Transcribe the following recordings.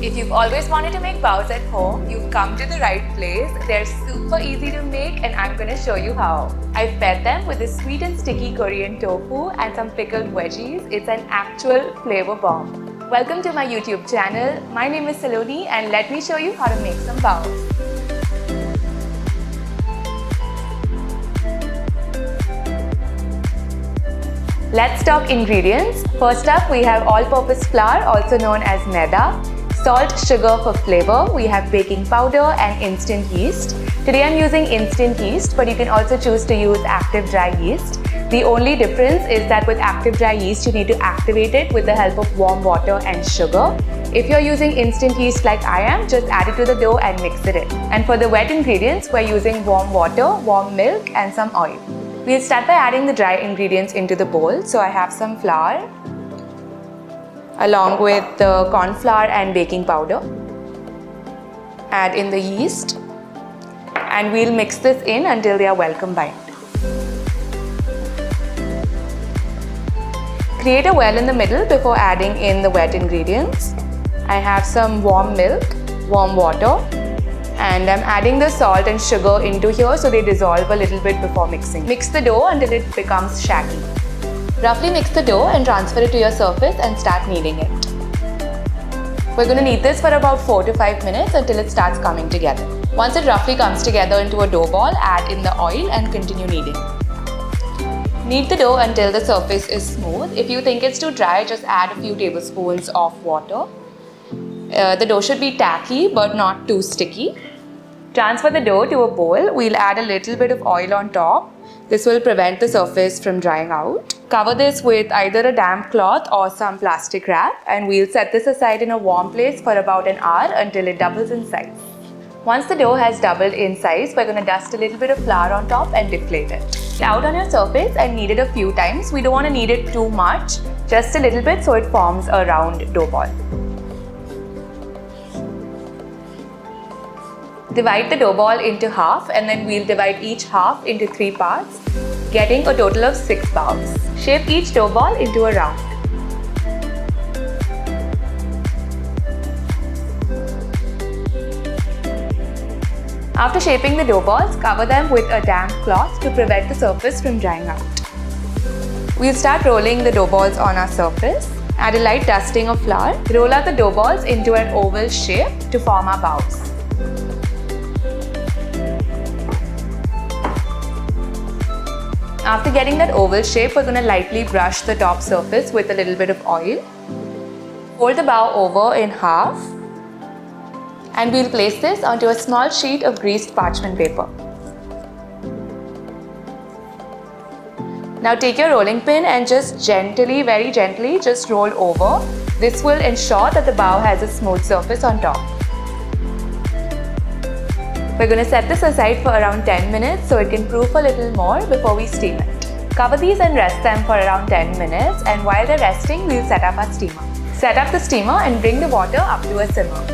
If you've always wanted to make baos at home, you've come to the right place. They're super easy to make and I'm going to show you how. I've paired them with this sweet and sticky Korean tofu and some pickled veggies. It's an actual flavor bomb. Welcome to my YouTube channel. My name is Saloni and let me show you how to make some baos. Let's talk ingredients. First up, we have all-purpose flour, also known as maida, salt, sugar for flavor. We have baking powder and instant yeast. Today I'm using instant yeast, but you can also choose to use active dry yeast. The only difference is that with active dry yeast, you need to activate it with the help of warm water and sugar. If you're using instant yeast like I am, just add it to the dough and mix it in. And for the wet ingredients, we're using warm water, warm milk, and some oil. We'll start by adding the dry ingredients into the bowl. So I have some flour along with the cornflour and baking powder. Add in the yeast and we'll mix this in until they are well combined. Create a well in the middle before adding in the wet ingredients. I have some warm milk, warm water, and I'm adding the salt and sugar into here so they dissolve a little bit before mixing. Mix the dough until it becomes shaggy. Roughly mix the dough and transfer it to your surface and start kneading it. We're going to knead this for about 4 to 5 minutes until it starts coming together. Once it roughly comes together into a dough ball, add in the oil and continue kneading. Knead the dough until the surface is smooth. If you think it's too dry, just add a few tablespoons of water. The dough should be tacky but not too sticky. Transfer the dough to a bowl. We'll add a little bit of oil on top. This will prevent the surface from drying out. Cover this with either a damp cloth or some plastic wrap and we'll set this aside in a warm place for about an hour until it doubles in size. Once the dough has doubled in size, we're going to dust a little bit of flour on top and deflate it. Get out on your surface and knead it a few times. We don't want to knead it too much, just a little bit so it forms a round dough ball. Divide the dough ball into half and then we'll divide each half into 3 parts, getting a total of 6 baos. Shape each dough ball into a round. After shaping the dough balls, cover them with a damp cloth to prevent the surface from drying out. We'll start rolling the dough balls on our surface. Add a light dusting of flour. Roll out the dough balls into an oval shape to form our baos. After getting that oval shape, we're going to lightly brush the top surface with a little bit of oil. Fold the bao over in half and we'll place this onto a small sheet of greased parchment paper. Now take your rolling pin and just gently, very gently, just roll over. This will ensure that the bao has a smooth surface on top. We're going to set this aside for around 10 minutes so it can proof a little more before we steam it. Cover these and rest them for around 10 minutes and while they're resting, we'll set up our steamer. Set up the steamer and bring the water up to a simmer.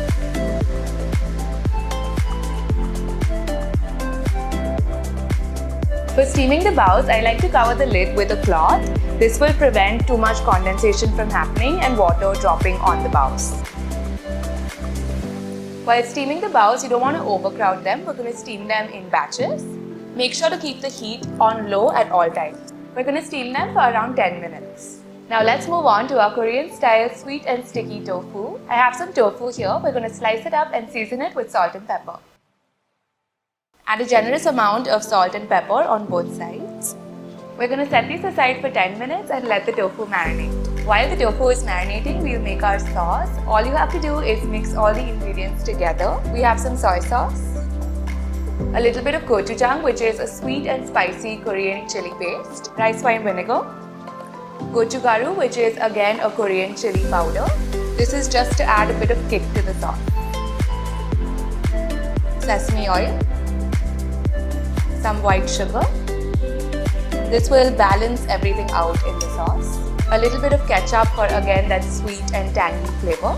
For steaming the baos, I like to cover the lid with a cloth. This will prevent too much condensation from happening and water dropping on the baos. While steaming the baos, you don't want to overcrowd them. We're going to steam them in batches. Make sure to keep the heat on low at all times. We're going to steam them for around 10 minutes. Now let's move on to our Korean style sweet and sticky tofu. I have some tofu here. We're going to slice it up and season it with salt and pepper. Add a generous amount of salt and pepper on both sides. We're going to set these aside for 10 minutes and let the tofu marinate. While the tofu is marinating, we'll make our sauce. All you have to do is mix all the ingredients together. We have some soy sauce, a little bit of gochujang, which is a sweet and spicy Korean chili paste, rice wine vinegar, gochugaru, which is again a Korean chili powder. This is just to add a bit of kick to the sauce. Sesame oil, some white sugar. This will balance everything out in the sauce. A little bit of ketchup for again that sweet and tangy flavor.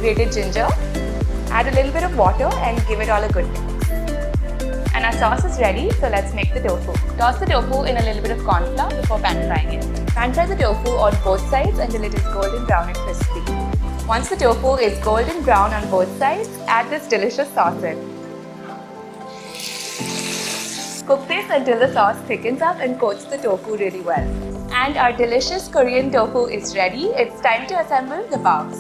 Grated ginger. Add a little bit of water and give it all a good mix. And our sauce is ready, so let's make the tofu. Toss the tofu in a little bit of cornflour before pan frying it. Pan fry the tofu on both sides until it is golden brown and crispy. Once the tofu is golden brown on both sides, add this delicious sauce in. Cook this until the sauce thickens up and coats the tofu really well. And our delicious Korean tofu is ready. It's time to assemble the baos.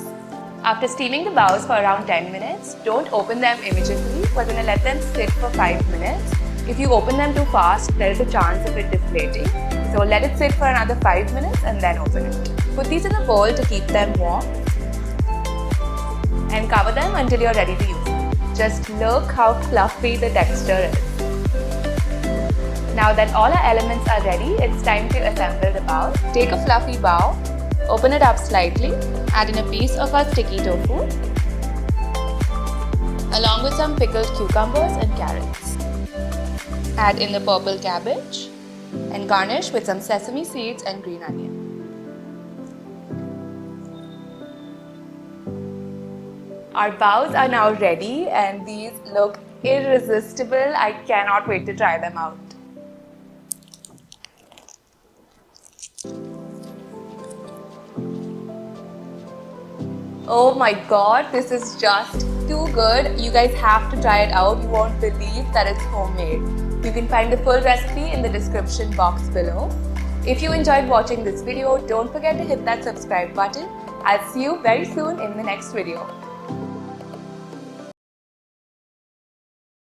After steaming the baos for around 10 minutes, don't open them immediately. We're going to let them sit for 5 minutes. If you open them too fast, there is a chance of it deflating. So let it sit for another 5 minutes and then open it. Put these in a bowl to keep them warm and cover them until you're ready to use them. Just look how fluffy the texture is. Now that all our elements are ready, it's time to assemble the bao. Take a fluffy bao, open it up slightly, add in a piece of our sticky tofu, along with some pickled cucumbers and carrots. Add in the purple cabbage and garnish with some sesame seeds and green onion. Our baos are now ready and these look irresistible. I cannot wait to try them out. Oh my god, this is just too good. You guys have to try it out. You won't believe that it's homemade. You can find the full recipe in the description box below. If you enjoyed watching this video, don't forget to hit that subscribe button. I'll see you very soon in the next video.